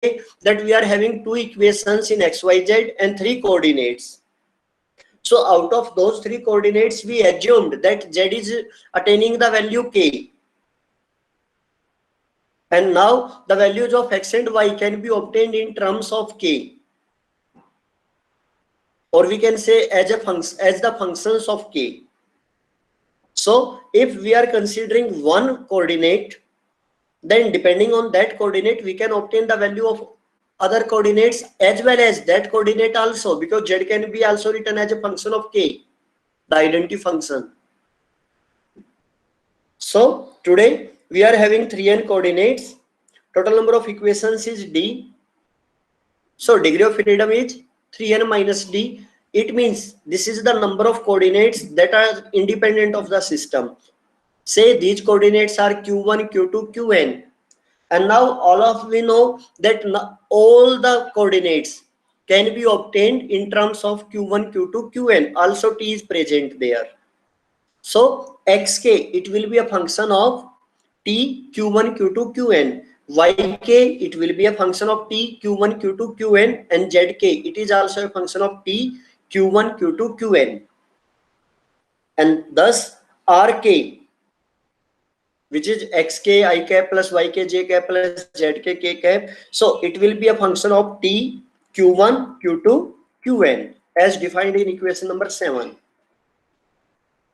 that we are having two equations in xyz and three coordinates. So out of those three coordinates, we assumed that z is attaining the value k. And now the values of x and y can be obtained in terms of k. Or we can say as the functions of k. So if we are considering one coordinate, then depending on that coordinate, we can obtain the value of other coordinates as well as that coordinate also, because z can be also written as a function of k, the identity function. So today we are having 3n coordinates. Total number of equations is d. So degree of freedom is 3n minus d. It means this is the number of coordinates that are independent of the system. Say these coordinates are q1, q2, qn. And now all of we know that all the coordinates can be obtained in terms of q1, q2, qn. Also t is present there. So xk, it will be a function of t, q1, q2, qn. Yk, it will be a function of t, q1, q2, qn. And zk, it is also a function of t, q1, q2, qn. And thus rk, which is xk I cap plus yk j cap plus zk k cap. So it will be a function of t, q1, q2, qn as defined in equation number 7.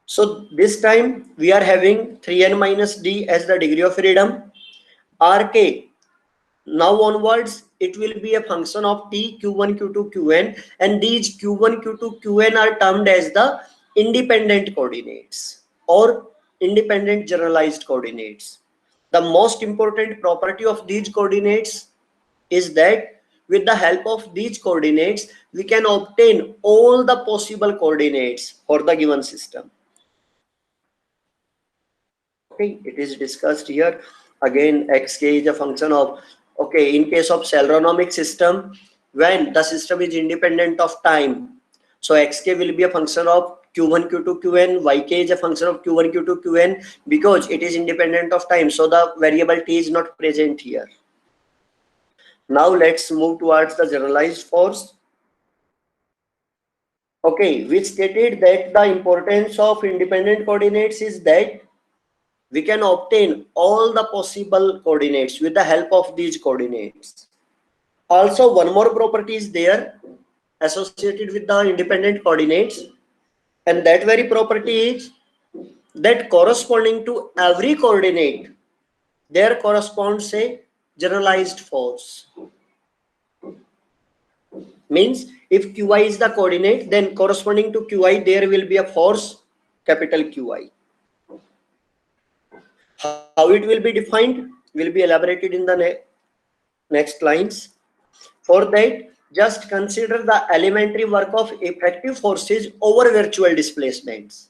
So this time we are having 3n minus d as the degree of freedom. Rk, now onwards it will be a function of t, q1, q2, qn, and these q1, q2, qn are termed as the independent coordinates or independent generalized coordinates. The most important property of these coordinates is that with the help of these coordinates, we can obtain all the possible coordinates for the given system. Okay, it is discussed here. Again, xk is a function of, okay, in case of celeronomic system, when the system is independent of time, so xk will be a function of q1, q2, qn. Yk is a function of q1, q2, qn because it is independent of time. So the variable t is not present here. Now let's move towards the generalized force. Okay, we stated that the importance of independent coordinates is that we can obtain all the possible coordinates with the help of these coordinates. Also, one more property is there associated with the independent coordinates, and that very property is that corresponding to every coordinate, there corresponds a generalized force. Means if qi is the coordinate, then corresponding to qi there will be a force capital Qi. How it will be defined will be elaborated in the next lines. For that, just consider the elementary work of effective forces over virtual displacements.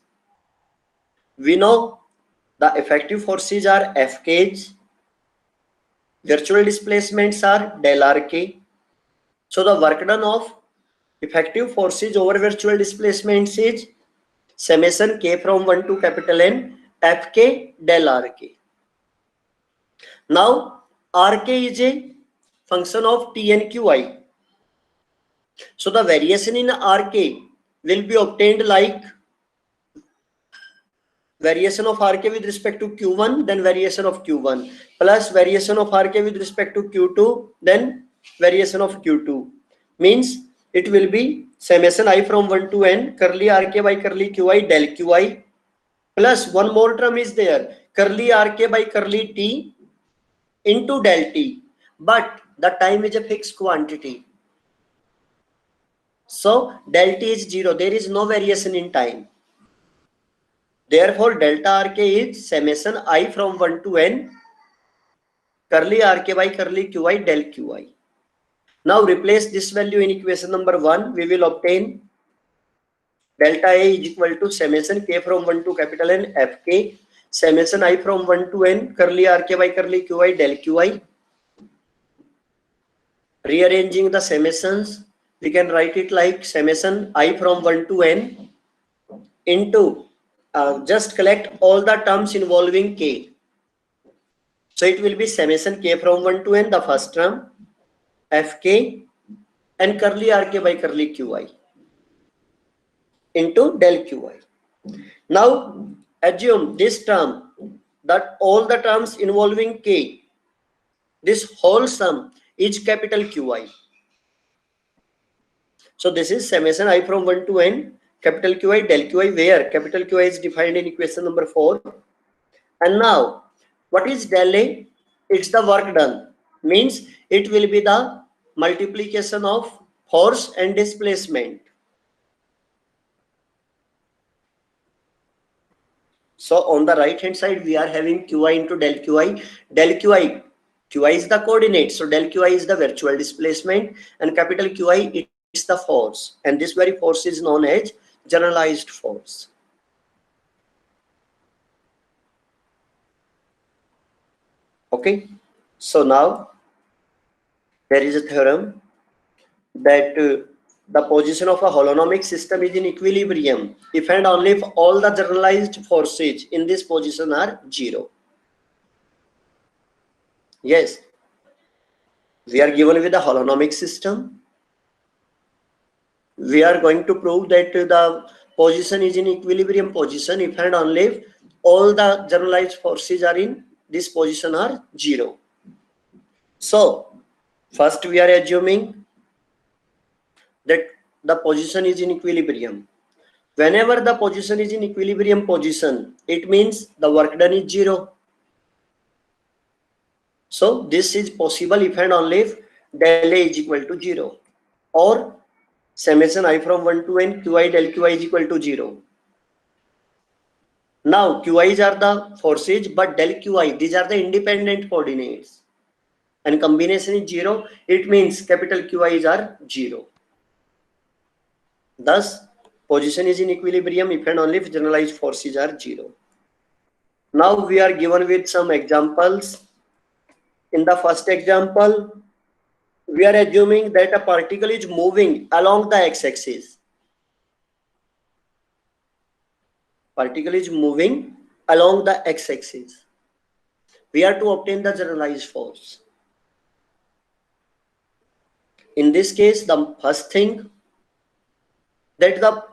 We know the effective forces are Fk's, virtual displacements are del Rk. So the work done of effective forces over virtual displacements is summation k from 1 to capital N Fk del Rk. Now Rk is a function of T and Qi. So the variation in Rk will be obtained like variation of Rk with respect to Q1, then variation of Q1, plus variation of Rk with respect to Q2, then variation of Q2. Means it will be summation I from 1 to n curly Rk by curly Qi del Qi, plus one more term is there, curly Rk by curly T into del T, but the time is a fixed quantity. So del T is 0, there is no variation in time. Therefore, delta Rk is summation I from 1 to n curly Rk by curly Qi del Qi. Now replace this value in equation number 1. We will obtain delta A is equal to summation k from 1 to capital N Fk summation I from 1 to n curly Rk by curly Qi del Qi. Rearranging the summations, we can write it like summation I from 1 to n into just collect all the terms involving k. So it will be summation k from 1 to n, the first term, Fk and curly Rk by curly Qi into del Qi. Now assume this term, that all the terms involving K, this whole sum is capital Qi. So this is summation I from 1 to n, capital Qi del Qi, where capital Qi is defined in equation number 4. And now what is del A? It's the work done, means it will be the multiplication of force and displacement. So on the right hand side we are having Qi into del Qi. Del Qi, Qi is the coordinate, so del Qi is the virtual displacement, and capital Qi it's the force, and this very force is known as generalized force. Okay, so now there is a theorem that the position of a holonomic system is in equilibrium if and only if all the generalized forces in this position are 0. Yes, we are given with a holonomic system. We are going to prove that the position is in equilibrium position if and only if all the generalized forces are in this position are 0. So first we are assuming that the position is in equilibrium. Whenever the position is in equilibrium position, it means the work done is 0. So this is possible if and only if del A is equal to 0, or summation I from 1 to n Qi del Qi is equal to 0. Now Qi's are the forces, but del Qi, these are the independent coordinates, and combination is 0. It means capital Qi's are 0. Thus position is in equilibrium if and only if generalized forces are 0. Now we are given with some examples. In the first example, we are assuming that a particle is moving along the x-axis. Particle is moving along the x-axis. We are to obtain the generalized force. In this case, the first thing, that the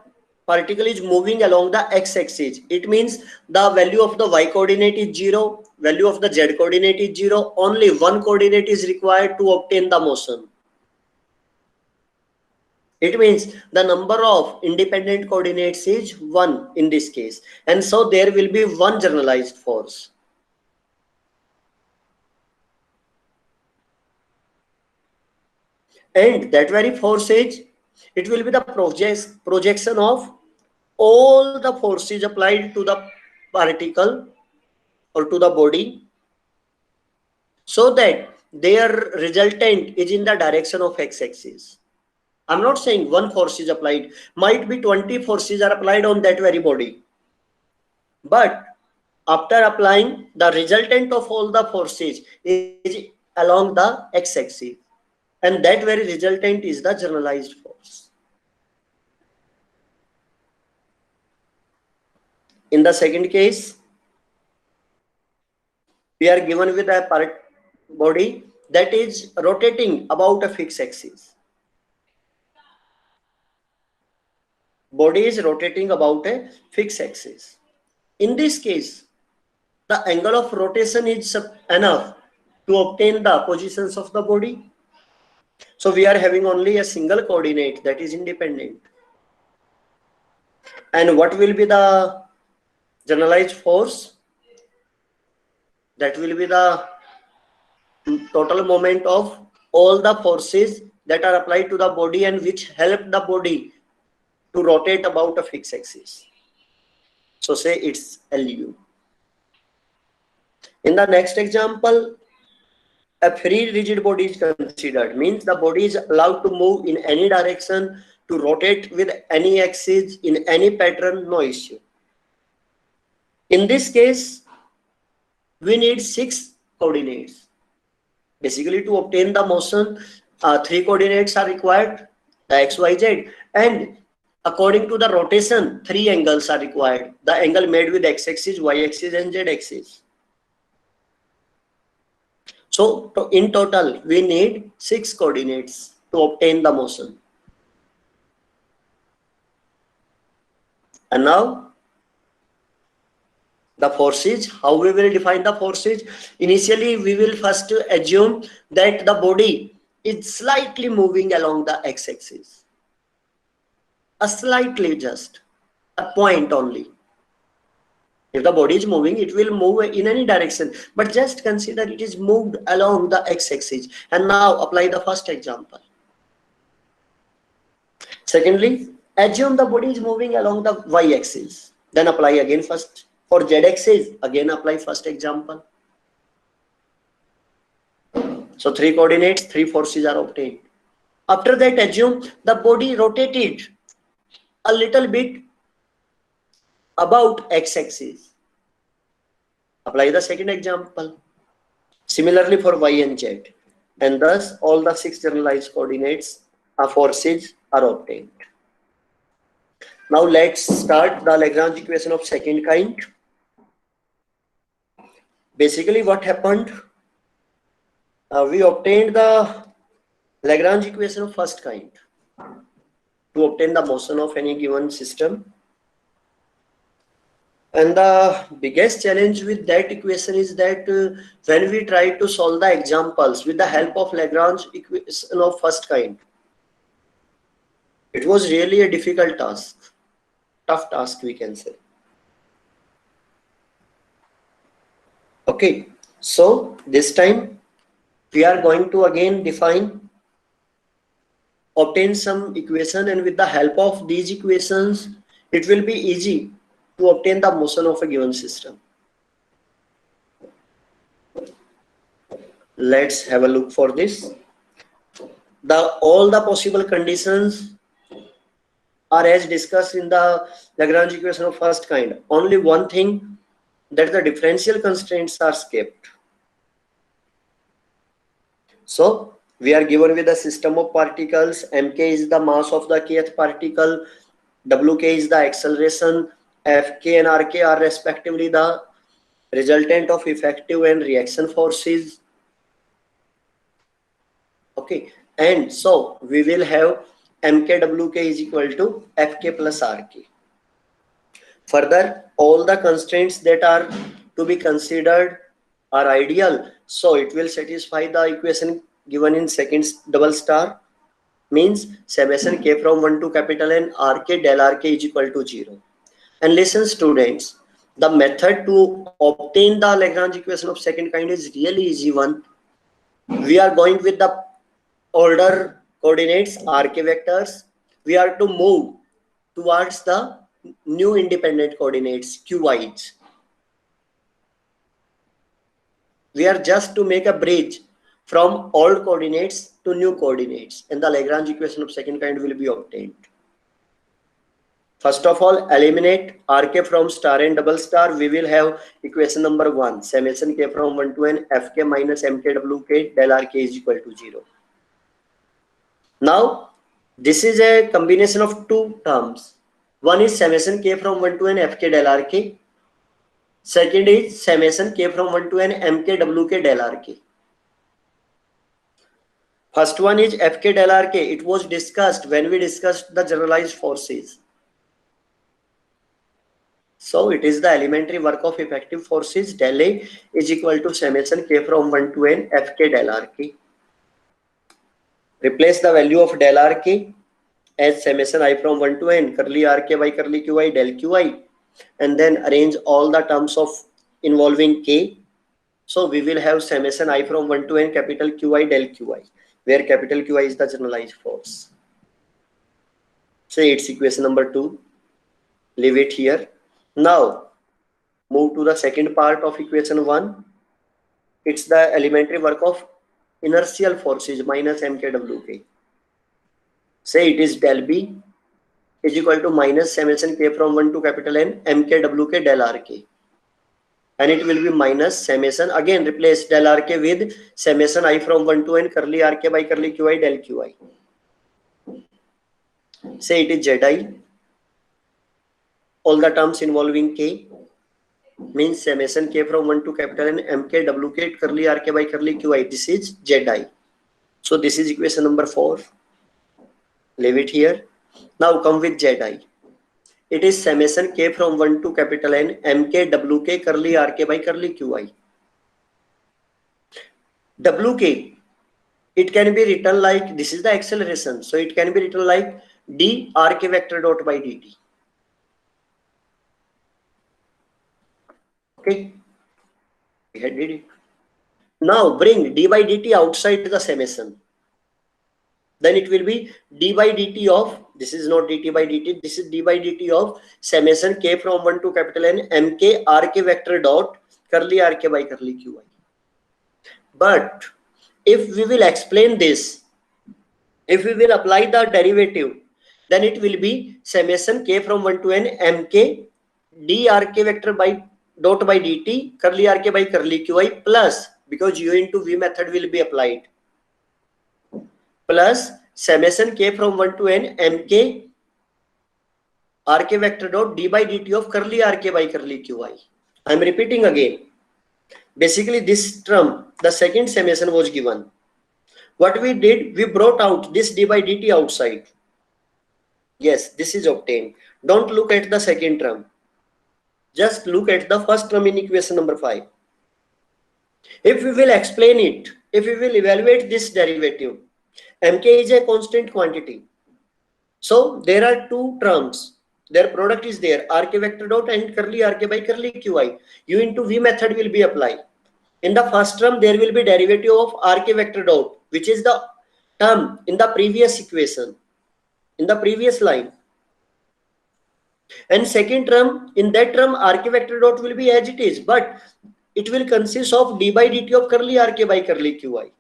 particle is moving along the x-axis. It means the value of the y coordinate is 0, value of the z coordinate is 0. Only one coordinate is required to obtain the motion. It means the number of independent coordinates is 1 in this case, and so there will be one generalized force. And that very force is, it will be the projection of all the forces applied to the particle or to the body, so that their resultant is in the direction of x-axis. I'm not saying one force is applied, might be 20 forces are applied on that very body, but after applying, the resultant of all the forces is along the x-axis, and that very resultant is the generalized force. In the second case, we are given with a body that is rotating about a fixed axis. Body is rotating about a fixed axis. In this case, the angle of rotation is enough to obtain the positions of the body. So we are having only a single coordinate that is independent. And what will be the generalized force? That will be the total moment of all the forces that are applied to the body and which help the body to rotate about a fixed axis. So say it's LU. In the next example, a free rigid body is considered, means the body is allowed to move in any direction, to rotate with any axis in any pattern, no issue. In this case, we need 6 coordinates. Basically, to obtain the motion, 3 coordinates are required, the x, y, z, and according to the rotation, 3 angles are required. The angle made with x-axis, y-axis, and z-axis. So in total, we need 6 coordinates to obtain the motion. And now the forces, how we will define the forces? Initially, we will first assume that the body is slightly moving along the x-axis. A slightly, just a point only. If the body is moving, it will move in any direction, but just consider it is moved along the x-axis. And now apply the first example. Secondly, assume the body is moving along the y-axis. Then apply again first. For z-axis, again apply first example. So 3 coordinates, 3 forces are obtained. After that, assume the body rotated a little bit about x-axis. Apply the second example. Similarly for y and z. And thus all the 6 generalized coordinates forces are obtained. Now let's start the Lagrange equation of second kind. Basically what happened? We obtained the Lagrange equation of first kind to obtain the motion of any given system. And the biggest challenge with that equation is that when we try to solve the examples with the help of Lagrange equation of first kind, it was really a difficult task, tough task we can say. Okay, so this time we are going to again obtain some equation, and with the help of these equations, it will be easy to obtain the motion of a given system. Let's have a look for this. All the possible conditions are as discussed in the Lagrange equation of first kind. Only one thing, that the differential constraints are kept. So we are given with a system of particles. Mk is the mass of the kth particle, Wk is the acceleration, Fk and Rk are respectively the resultant of effective and reaction forces. Okay, and so we will have Mkwk is equal to Fk plus Rk. Further, all the constraints that are to be considered are ideal, so it will satisfy the equation given in second double star, means summation k from 1 to capital N Rk del Rk is equal to 0. And listen students, the method to obtain the Lagrange equation of second kind is really easy one. We are going with the order coordinates Rk vectors. We are to move towards the new independent coordinates Qi's. We are just to make a bridge from old coordinates to new coordinates, and the Lagrange equation of second kind will be obtained. First of all, eliminate Rk from star and double star. We will have equation number 1, summation k from 1 to n Fk minus Mkwk del Rk is equal to 0. Now, this is a combination of two terms. One is summation k from 1 to n Fk del Rk. Second is summation k from 1 to n Mkwk del Rk. First one is Fk del Rk. It was discussed when we discussed the generalized forces. So it is the elementary work of effective forces. Del A is equal to summation k from 1 to n Fk del Rk. Replace the value of del Rk as summation I from 1 to n curly Rk by curly Qi del Qi, and then arrange all the terms of involving k. So we will have summation I from 1 to n capital Qi del Qi, where capital Qi is the generalized force. Say it's equation number 2. Leave it here. Now move to the second part of equation 1. It's the elementary work of inertial forces minus Mkwk. Say it is del B is equal to minus summation k from 1 to capital N Mkwk del Rk. And it will be minus summation, again replace del Rk with summation I from 1 to n curly Rk by curly Qi del Qi. Say it is Zi, all the terms involving k. means summation k from 1 to capital N mk wk curly rk by curly qi. This is zi. So this is equation number 4. Leave it here. Now come with zi. It is summation k from 1 to capital N mk wk curly rk by curly qi. Wk, it can be written like, this is the acceleration, so it can be written like d rk vector dot by dt. Okay, we had did it. Now bring d by dt outside the summation. Then it will be d by dt of, this is not dt by dt, this is d by dt of summation k from 1 to capital N mk rk vector dot curly rk by curly qi. But if we will explain this, if we will apply the derivative, then it will be summation k from 1 to n mk d rk vector by dot by dt curly rk by curly qi plus, because u into v method will be applied, plus summation k from 1 to n mk rk vector dot d by dt of curly rk by curly qi. I am repeating again. Basically this term, the second summation was given. What we did, we brought out this d by dt outside. Yes, this is obtained. Don't look at the second term. Just look at the first term in equation number 5. If we will explain it, if we will evaluate this derivative, mk is a constant quantity. So there are two terms. Their product is there, rk vector dot and curly rk by curly qi. U into v method will be applied. In the first term, there will be derivative of rk vector dot, which is the term in the previous equation, in the previous line. And second term, in that term, rk vector dot will be as it is, but it will consist of d by dt of curly rk by curly qi.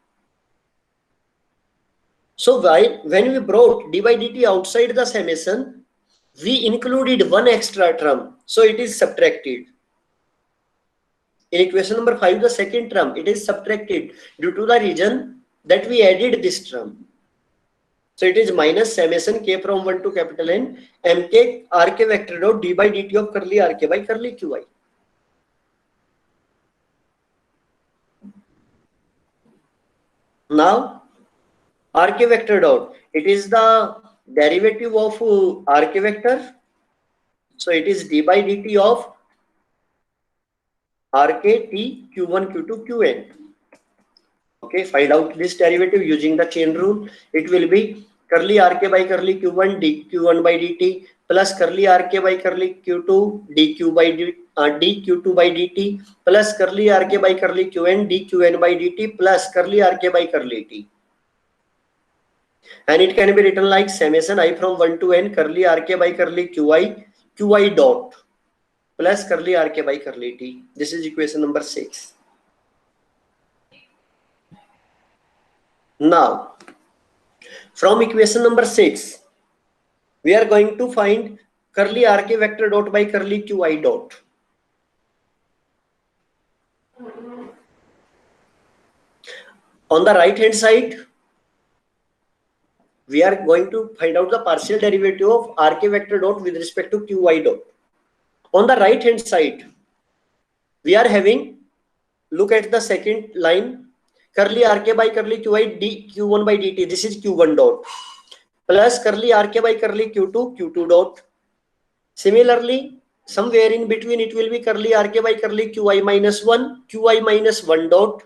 So when we brought d by dt outside the summation, we included one extra term, so it is subtracted. In equation number 5, the second term, it is subtracted due to the reason that we added this term. So it is minus summation k from 1 to capital N mk rk vector dot d by dt of curly rk by curly qi. Now rk vector dot, it is the derivative of rk vector. So it is d by dt of rk t q1 q2 qn. Okay, find out this derivative using the chain rule. It will be curly rk by curly q1 dq1 by dt plus curly rk by curly q2 dq by dq2 by dt plus curly rk by curly qn dqn by dt plus curly rk by curly t. And it can be written like summation I from 1 to n curly rk by curly qi dot plus curly rk by curly t. This is equation number 6. Now from equation number 6, we are going to find curly rk vector dot by curly qi dot. On the right hand side, we are going to find out the partial derivative of rk vector dot with respect to qi dot. On the right hand side, we are having, look at the second line, curly rk by curly qi dq1 by dt. This is q1 dot plus curly rk by curly q2 dot. Similarly, somewhere in between it will be curly rk by curly qi minus 1 dot,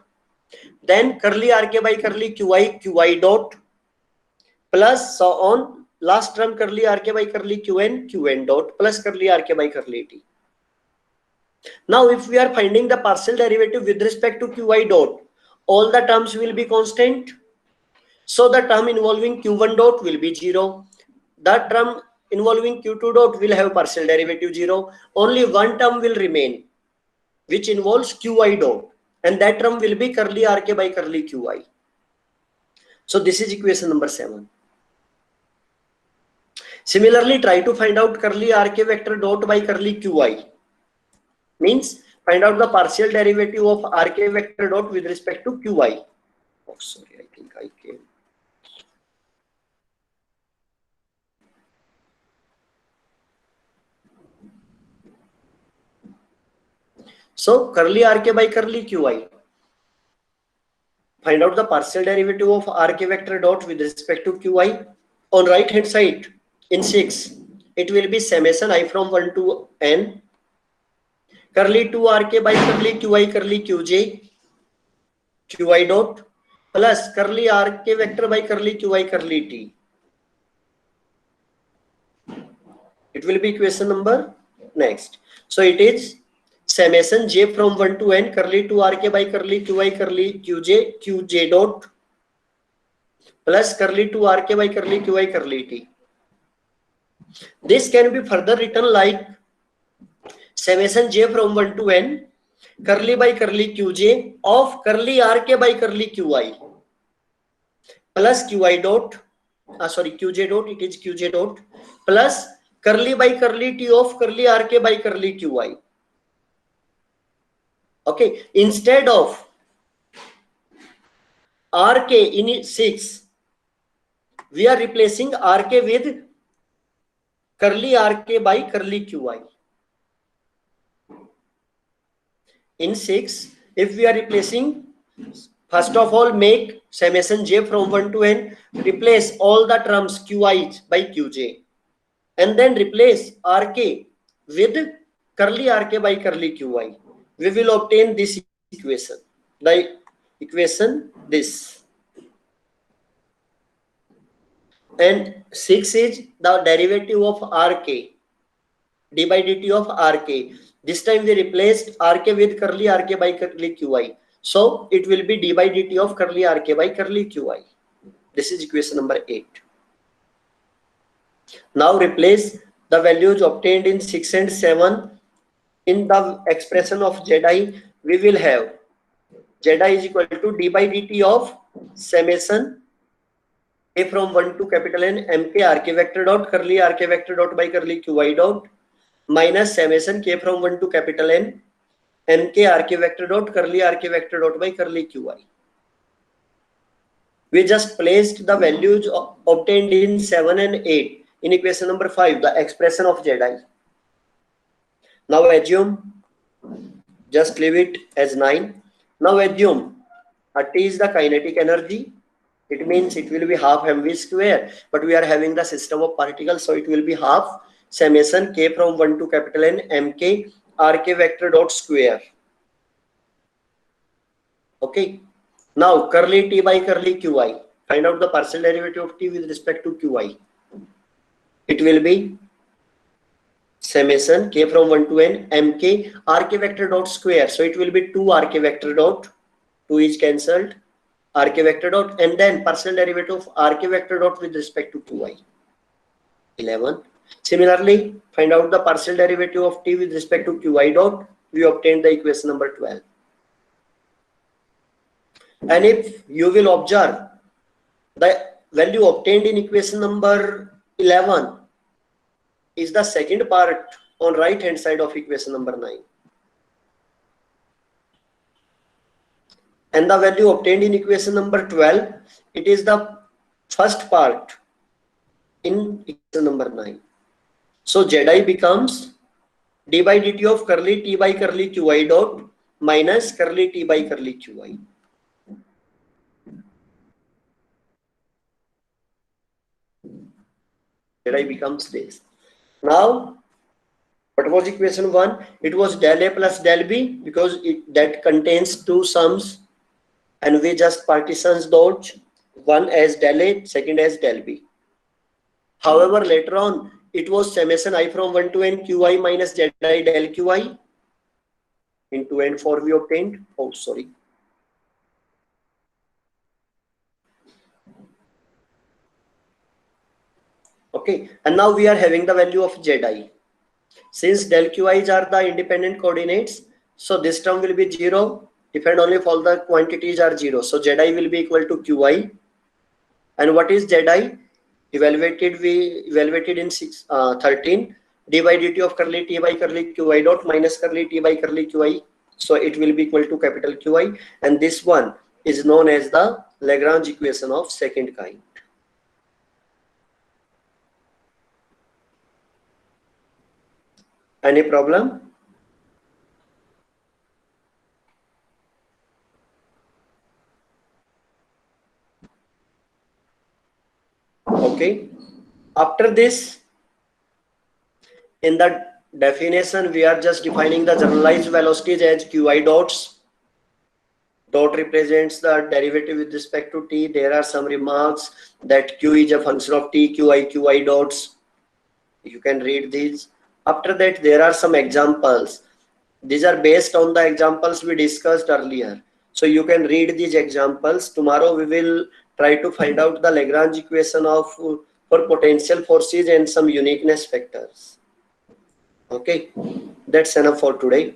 then curly rk by curly qi dot plus so on. Last term curly rk by curly qn dot plus curly rk by curly t. Now if we are finding the partial derivative with respect to qi dot, all the terms will be constant. So the term involving q1 dot will be 0. That term involving q2 dot will have partial derivative 0. Only one term will remain, which involves qi dot, and that term will be curly rk by curly qi. So this is equation number 7. Similarly, try to find out curly rk vector dot by curly qi. Means find out the partial derivative of rk vector dot with respect to qi. Oh, sorry, I think I came. So curly rk by curly qi. Find out the partial derivative of rk vector dot with respect to qi. On right hand side in 6, it will be summation I from 1 to n curly 2 rk by curly qi curly qj qi dot plus curly rk vector by curly qi curly t. It will be equation number next. So it is summation j from 1 to n curly 2 rk by curly qi curly qj dot plus curly 2 rk by curly qi curly t. This can be further written like summation j from 1 to n curly by curly qj of curly rk by curly qi plus qi dot qj dot, it is qj dot plus curly by curly t of curly rk by curly qi. Okay, instead of rk in 6, we are replacing rk with curly rk by curly qi. In 6, if we are replacing, first of all make summation j from 1 to n, replace all the terms qi by qj, and then replace rk with curly rk by curly qi. We will obtain this equation, the equation this. And 6 is the derivative of rk, d by dt of rk. This time we replaced rk with curly rk by curly qi, so it will be d by dt of curly rk by curly qi. This is equation number 8. Now replace the values obtained in 6 and 7 in the expression of zi. We will have zi is equal to d by dt of summation a from 1 to capital N mk rk vector dot curly rk vector dot by curly qi dot minus summation k from 1 to capital N mk rk vector dot curly rk vector dot by curly qi. We just placed the values obtained in 7 and 8 in equation number 5, the expression of zi. Now assume, just leave it as 9. Now assume T is the kinetic energy. It means it will be half mv square, but we are having the system of particles, so it will be half summation k from 1 to capital N mk rk vector dot square. Okay, now curly t by curly qi. Find out the partial derivative of t with respect to qi. It will be summation k from 1 to n mk rk vector dot square, so it will be 2 rk vector dot, 2 is cancelled, rk vector dot, and then partial derivative of rk vector dot with respect to qi. 11. Similarly, find out the partial derivative of t with respect to qi dot. We obtained the equation number 12. And if you will observe, the value obtained in equation number 11 is the second part on right hand side of equation number 9. And the value obtained in equation number 12, it is the first part in equation number 9. So zi becomes d by dt of curly t by curly qi dot minus curly t by curly qi. Zi becomes this. Now, what was equation 1? It was del a plus del b, because that contains two sums, and we just partitions those, one as del a, second as del b. However, later on it was summation I from 1 to n qi minus zi del qi. In 2 and 4 we obtained, okay, and now we are having the value of zi. Since del qi's are the independent coordinates, so this term will be 0 if and only if all the quantities are 0. So zi will be equal to qi. And what is zi? We evaluated in 13 d by dt of curly t by curly qi dot minus curly t by curly qi. So it will be equal to capital Qi, and this one is known as the Lagrange equation of second kind. Any problem? Okay. After this, in the definition, we are just defining the generalized velocities as qi dots. Dot represents the derivative with respect to t. There are some remarks that q is a function of t, qi dots. You can read these. After that, there are some examples. These are based on the examples we discussed earlier. So you can read these examples. Tomorrow we will try to find out the Lagrange equation of for potential forces and some uniqueness factors. Okay, that's enough for today.